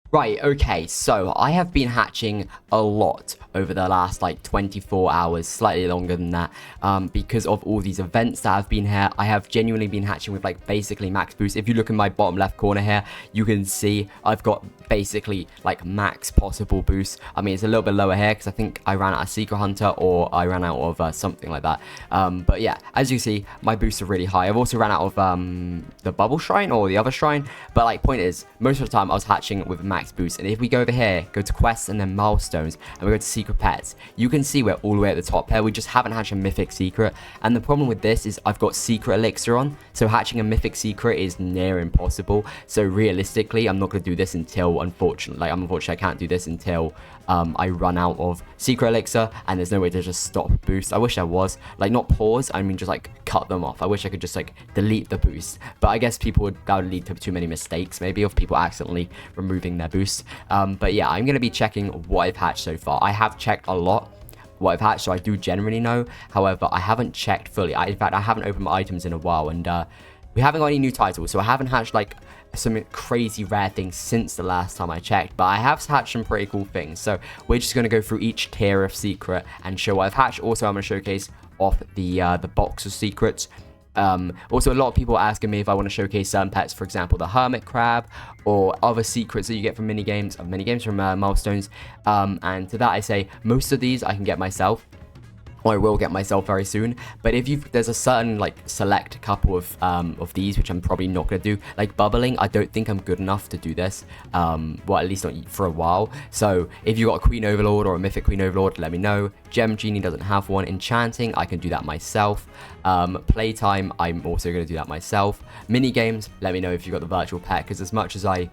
Right, okay, so I have been hatching a lot over the last like 24 hours, slightly longer than that, because of all these events that have been here. I have genuinely been hatching with like basically max boost. If you look in my bottom left corner here, you can see I've got basically like max possible boost. I mean, it's a little bit lower here because I think I ran out of Secret Hunter or I ran out of something like that. But yeah, as you can see, my boosts are really high. I've also ran out of the Bubble Shrine or the other shrine, but like point is, most of the time I was hatching with max boost. And if we go over here, go to quests and then milestones, and we go to secret pets, you can see we're all the way at the top here. We just haven't hatched a mythic secret, and the problem with this is I've got secret elixir on, so hatching a mythic secret is near impossible. So realistically, I'm not going to do this until, unfortunately I can't do this until I run out of secret elixir, and there's no way to just stop boost. I wish there was, like, not pause, I mean just like cut them off. I wish I could just like delete the boost, but I guess that would lead to too many mistakes maybe of people accidentally removing their boost. But yeah, I'm going to be checking what I've hatched so far. I have checked a lot what I've hatched, so I do generally know. However, I haven't checked fully. In fact, I haven't opened my items in a while, and we haven't got any new titles, so I haven't hatched like some crazy rare things since the last time I checked, but I have hatched some pretty cool things. So we're just going to go through each tier of secret and show what I've hatched. Also, I'm going to showcase off the box of secrets. Also, a lot of people are asking me if I want to showcase certain pets, for example, the hermit crab or other secrets that you get from minigames from milestones. And to that I say, most of these I can get myself. I will get myself very soon, but if there's a certain like select couple of these which I'm probably not gonna do, like bubbling, I don't think I'm good enough to do this, well, at least not for a while. So if you got a Queen Overlord or a Mythic Queen Overlord, let me know. Gem Genie doesn't have one. Enchanting, I can do that myself. Playtime, I'm also gonna do that myself. Mini games, let me know if you got the virtual pet, because as much as I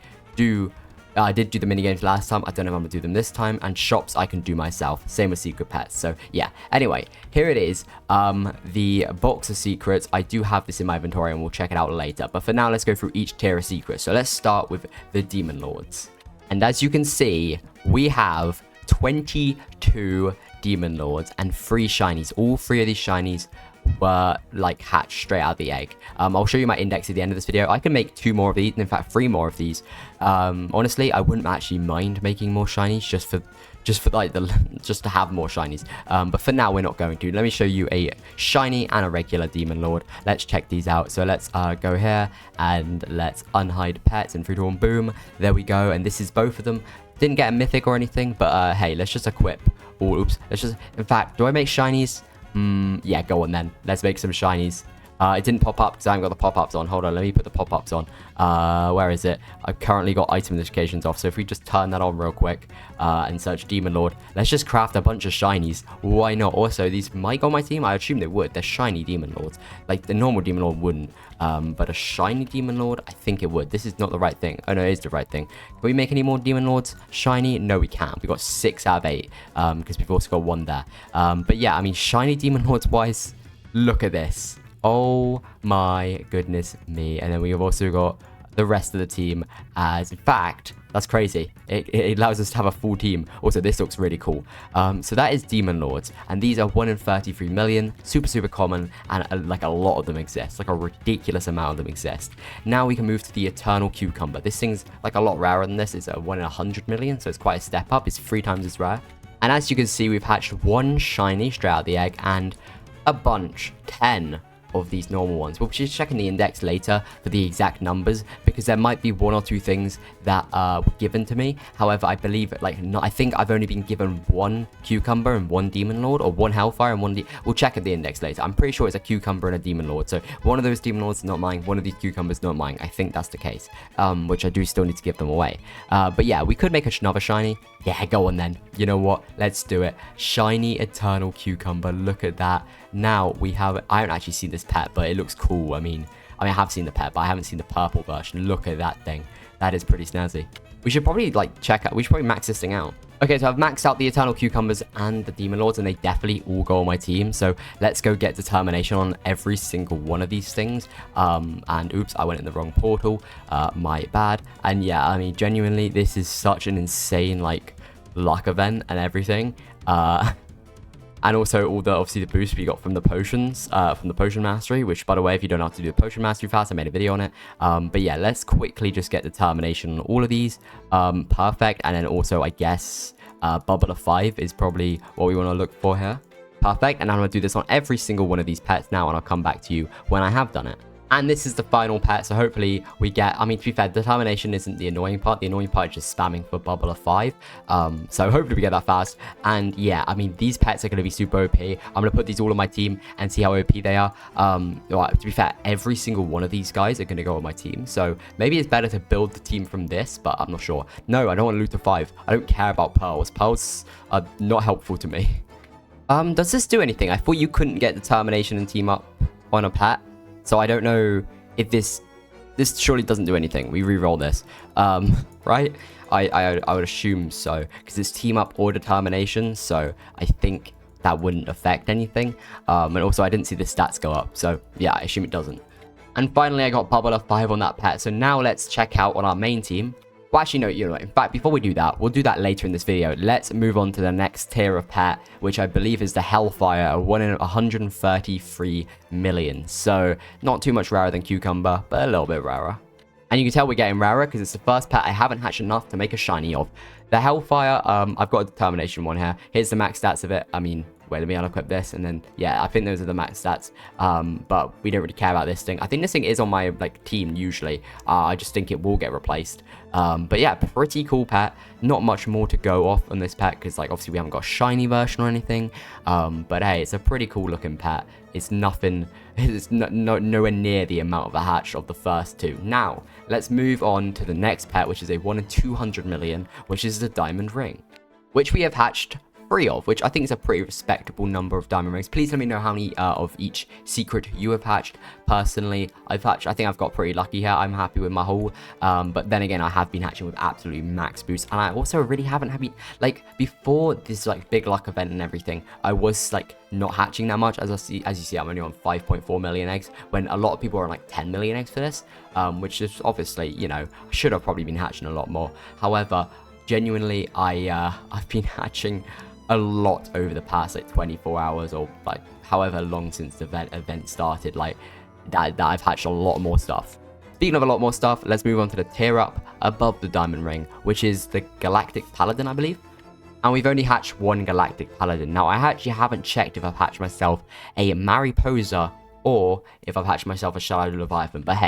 did do the minigames last time, I don't know if I'm going to do them this time, and shops I can do myself, same with secret pets. So yeah, anyway, here it is, the box of secrets. I do have this in my inventory and we'll check it out later, but for now let's go through each tier of secrets. So let's start with the Demon Lords, and as you can see, we have 22 Demon Lords and 3 shinies. All 3 of these shinies were like hatched straight out of the egg. I'll show you my index at the end of this video. I can make 2 more of these, and in fact 3 more of these. Honestly, I wouldn't actually mind making more shinies just to have more shinies. But for now we're not going to. Let me show you a shiny and a regular Demon Lord. Let's check these out. So let's go here and let's unhide pets and free-to-roam. Boom, there we go. And this is both of them. Didn't get a mythic or anything, but hey, let's just equip. Oh, oops. In fact, do I make shinies? Yeah, go on then. Let's make some shinies. It didn't pop up because I haven't got the pop-ups on. Hold on, let me put the pop-ups on. Where is it? I've currently got item notifications off, so if we just turn that on real quick and search Demon Lord, let's just craft a bunch of shinies. Why not? Also, these might go on my team. I assume they would. They're shiny Demon Lords. Like, the normal Demon Lord wouldn't. But a shiny Demon Lord, I think it would. This is not the right thing. Oh, no, it is the right thing. Can we make any more Demon Lords shiny? No, we can't. We got 6 out of 8 because we've also got 1 there. But yeah, I mean, shiny Demon Lords wise, look at this. Oh my goodness me. And then we've also got the rest of the team, as in fact, that's crazy. It allows us to have a full team. Also, this looks really cool. So that is Demon Lords, and these are 1 in 33 million, super common, and like a lot of them exist, like a ridiculous amount of them exist. Now we can move to the Eternal Cucumber. This thing's like a lot rarer than this. It's a 1 in 100 million, so it's quite a step up. It's 3 times as rare. And as you can see, we've hatched 1 shiny straight out of the egg and a bunch, 10 of these normal ones. We'll be checking the index later for the exact numbers, because there might be 1 or 2 things that were given to me. However, I believe I think I've only been given 1 cucumber and 1 demon lord, or 1 hellfire and 1 we'll check at the index later. I'm pretty sure it's a cucumber and a demon lord, so one of those demon lords is not mine, one of these cucumbers not mine. I think that's the case, which I do still need to give them away. But yeah, we could make another shiny. Yeah, go on then. You know what? Let's do it. Shiny Eternal Cucumber. Look at that. Now we have, I haven't actually seen this pet, but it looks cool. I mean, I have seen the pet, but I haven't seen the purple version. Look at that thing. That is pretty snazzy. We should probably we should probably max this thing out. Okay, so I've maxed out the Eternal Cucumbers and the Demon Lords, and they definitely all go on my team. So let's go get determination on every single one of these things. And oops, I went in the wrong portal. My bad. And yeah, I mean, genuinely, this is such an insane, luck event and everything. And also all the, obviously, the boost we got from the potions, from the potion mastery, which, by the way, if you don't know how to do the potion mastery fast, I made a video on it. But yeah, let's quickly just get determination on all of these. Perfect. And then also, I guess, bubble of 5 is probably what we want to look for here. Perfect. And I'm going to do this on every single one of these pets now, and I'll come back to you when I have done it. And this is the final pet, so hopefully we get, I mean, to be fair, determination isn't the annoying part. The annoying part is just spamming for bubble of 5. So hopefully we get that fast. And yeah, I mean, these pets are going to be super OP. I'm going to put these all on my team and see how OP they are. Well, to be fair, every single one of these guys are going to go on my team. So maybe it's better to build the team from this, but I'm not sure. No, I don't want to loot to 5. I don't care about pearls. Pearls are not helpful to me. Does this do anything? I thought you couldn't get determination and team up on a pet. So I don't know if this surely doesn't do anything. We re-roll this, right? I would assume so, because it's team up or determination. So I think that wouldn't affect anything. And also I didn't see the stats go up. So yeah, I assume it doesn't. And finally, I got bubble of 5 on that pet. So now let's check out on our main team. Well, actually, no, you know, in fact, before we do that, we'll do that later in this video. Let's move on to the next tier of pet, which I believe is the Hellfire, 1 in 133 million. So, not too much rarer than Cucumber, but a little bit rarer. And you can tell we're getting rarer because it's the first pet I haven't hatched enough to make a shiny of. The Hellfire, I've got a determination one here. Here's the max stats of it. I mean, wait, let me unequip this, and then, yeah, I think those are the max stats, but we don't really care about this thing. I think this thing is on my, like, team, usually. I just think it will get replaced. But yeah, pretty cool pet. Not much more to go off on this pet, because, like, obviously we haven't got a shiny version or anything, but hey, it's a pretty cool looking pet. It's nothing, it's nowhere near the amount of a hatch of the first two. Now, let's move on to the next pet, which is a 1 in 200 million, which is the Diamond Ring, which we have hatched 3 of, which I think is a pretty respectable number of diamond rings. Please let me know how many of each secret you have hatched. Personally, I think I've got pretty lucky here. I'm happy with my haul, but then again, I have been hatching with absolutely max boosts, and I also really haven't had, like, before this, like, big luck event and everything, I was, like, not hatching that much. As you see, I'm only on 5.4 million eggs, when a lot of people are on, like, 10 million eggs for this, which is obviously, you know, I should have probably been hatching a lot more. However, genuinely, I've been hatching a lot over the past, like, 24 hours or, like, however long since the event started, like, that I've hatched a lot more stuff. Speaking of a lot more stuff, let's move on to the tier up above the diamond ring, which is the Galactic Paladin, I believe. And we've only hatched 1 Galactic Paladin. Now, I actually haven't checked if I've hatched myself a Mariposa or if I've hatched myself a Shadow Leviathan, but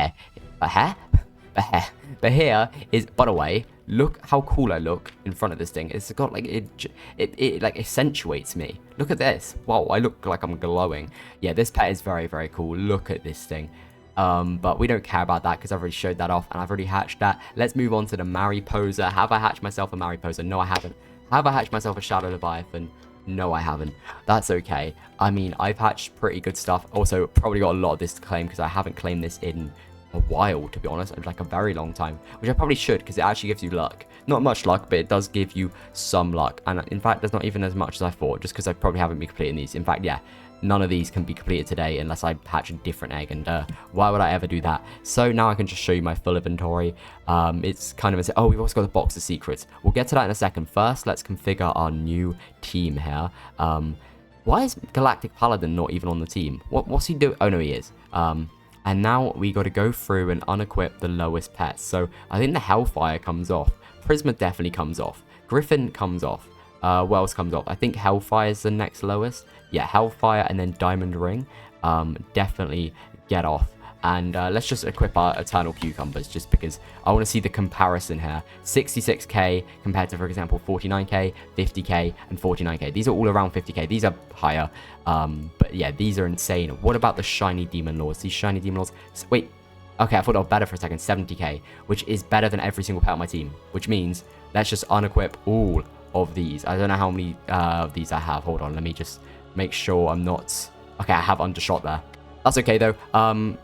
here is, by the way, look how cool I look in front of this thing. It's got, like, it like accentuates me. Look at this. Wow, I look like I'm glowing. Yeah, this pet is very, very cool. Look at this thing. But we don't care about that because I've already showed that off and I've already hatched that. Let's move on to the Mariposa. Have I hatched myself a Mariposa? No, I haven't. Have I hatched myself a Shadow Leviathan? No, I haven't. That's okay. I mean, I've hatched pretty good stuff. Also, probably got a lot of this to claim because I haven't claimed this in a while, to be honest, like a very long time, which I probably should, because it actually gives you luck. Not much luck, but it does give you some luck, and in fact there's not even as much as I thought, just because I probably haven't been completing these. In fact, yeah, none of these can be completed today unless I hatch a different egg, and why would I ever do that? So now I can just show you my full inventory. It's kind of, oh, we've also got the box of secrets. We'll get to that in a second. First, let's configure our new team here. Why is Galactic Paladin not even on the team? What's he doing? Oh no, he is. And now we got to go through and unequip the lowest pets. So I think the Hellfire comes off. Prisma definitely comes off. Griffin comes off. What else comes off? I think Hellfire is the next lowest. Yeah, Hellfire and then Diamond Ring. Definitely get off. And let's just equip our Eternal Cucumbers, just because I want to see the comparison here. 66k compared to, for example, 49k, 50k, and 49k. These are all around 50k. These are higher. But yeah, these are insane. What about the Shiny Demon Lords? These Shiny Demon Lords... Wait. Okay, I thought they were better for a second. 70k, which is better than every single pet on my team. Which means, let's just unequip all of these. I don't know how many of these I have. Hold on, let me just make sure I'm not... Okay, I have undershot there. That's okay, though.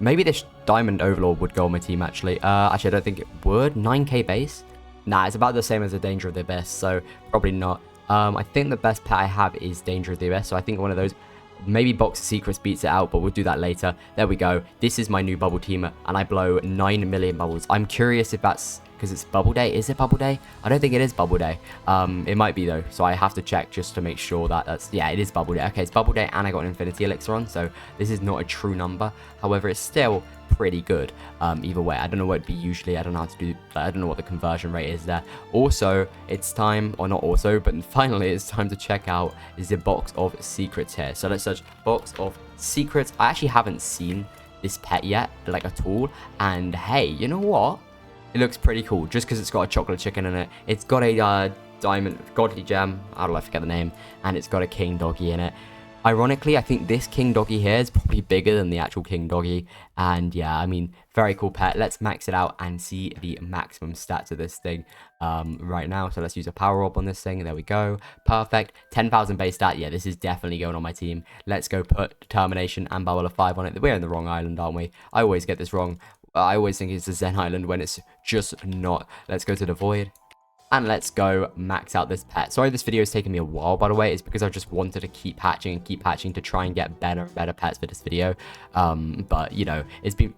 Maybe this Diamond Overlord would go on my team, actually. Actually, I don't think it would. 9k base? Nah, it's about the same as the Danger of the Abyss, so probably not. I think the best pet I have is Danger of the Abyss, so I think one of those... Maybe Box of Secrets beats it out, but we'll do that later. There we go. This is my new bubble team, and I blow 9 million bubbles. I'm curious if that's because it's Bubble Day. Is it Bubble Day? I don't think it is Bubble Day. It might be though, so I have to check just to make sure that yeah, it is Bubble Day. Okay, it's Bubble Day, and I got an Infinity Elixir on, so this is not a true number. However, it's still pretty good. Either way, I don't know what it'd be usually. I don't know how to do. I don't know what the conversion rate is there. Also, it's time, or not also, but finally, it's time to check out the box of secrets here. So let's search box of secrets. I actually haven't seen this pet yet, like at all. And hey, you know what? It looks pretty cool, just because it's got a chocolate chicken in it. It's got a diamond godly gem. How do I forget the name? And it's got a king doggy in it. Ironically, I think this king doggy here is probably bigger than the actual king doggy. And yeah, I mean, very cool pet. Let's max it out and see the maximum stats of this thing right now. So let's use a power up on this thing. There we go. Perfect. 10,000 base stat. Yeah, this is definitely going on my team. Let's go put determination and bubble of 5 on it. We're in the wrong island, aren't we? I always get this wrong. I always think it's the Zen Island when it's just not. Let's go to the void. And let's go max out this pet. Sorry, this video is taking me a while, by the way. It's because I just wanted to keep hatching and keep hatching to try and get better pets for this video. But, you know, it's been...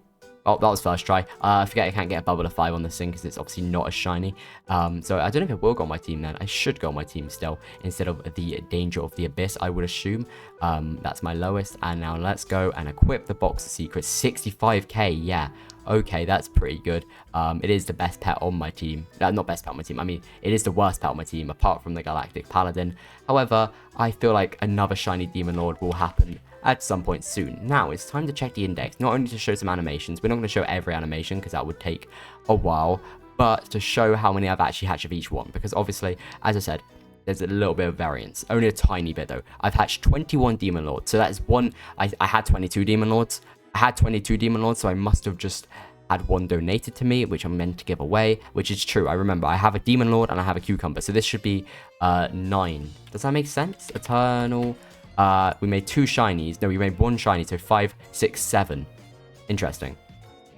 Oh, that was first try. I forget I can't get a bubble of 5 on this thing because it's obviously not as shiny. So I don't know if it will go on my team then. I should go on my team still instead of the Danger of the Abyss, I would assume. That's my lowest. And now let's go and equip the box of secrets. 65k, yeah. Okay, that's pretty good. It is the best pet on my team. Not best pet on my team. I mean, it is the worst pet on my team, apart from the Galactic Paladin. However, I feel like another shiny Demon Lord will happen at some point soon. Now, it's time to check the index. Not only to show some animations. We're not going to show every animation, because that would take a while. But to show how many I've actually hatched of each one. Because obviously, as I said, there's a little bit of variance. Only a tiny bit, though. I've hatched 21 Demon Lords. So that is one... I had 22 Demon Lords. I had 22 Demon Lords, so I must have just had one donated to me, which I'm meant to give away, which is true. I remember I have a Demon Lord and I have a Cucumber, so this should be 9. Does that make sense? Eternal. We made 2 shinies. No, we made 1 shiny, so 5, 6, 7. Interesting.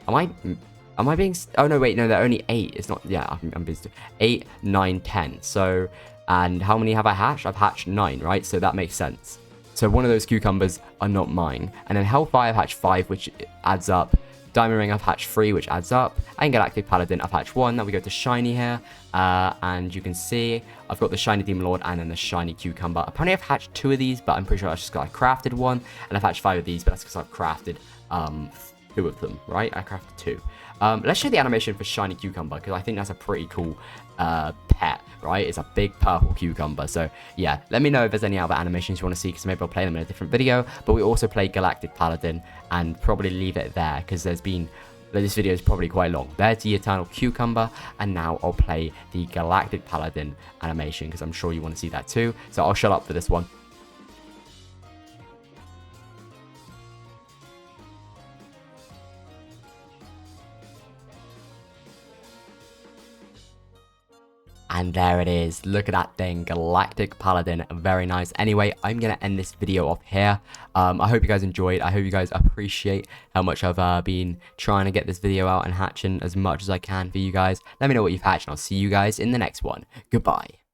Am I being... Oh, no, wait, no, they're only 8. It's not... Yeah, I'm busy. 8, 9, 10. So, and how many have I hatched? I've hatched 9, right? So that makes sense. So one of those cucumbers are not mine. And then Hellfire, I've hatched 5, which adds up. Diamond Ring, I've hatched 3, which adds up. And Galactic Paladin, I've hatched 1. Now we go to Shiny here. And you can see I've got the Shiny Demon Lord and then the Shiny Cucumber. Apparently I've hatched 2 of these, but I'm pretty sure I just got crafted 1. And I've hatched 5 of these, but that's because I've crafted 2 of them, right? I crafted 2. Let's show the animation for Shiny Cucumber, because I think that's a pretty cool pet, right? It's a big purple cucumber. So yeah, let me know if there's any other animations you want to see, because maybe I'll play them in a different video. But we also play Galactic Paladin and probably leave it there, because this video is probably quite long. There's the Eternal Cucumber, and now I'll play the Galactic Paladin animation, because I'm sure you want to see that too. So I'll shut up for this one. And there it is. Look at that thing. Galactic Paladin. Very nice. Anyway, I'm going to end this video off here. I hope you guys enjoyed. I hope you guys appreciate how much I've been trying to get this video out and hatching as much as I can for you guys. Let me know what you've hatched, and I'll see you guys in the next one. Goodbye.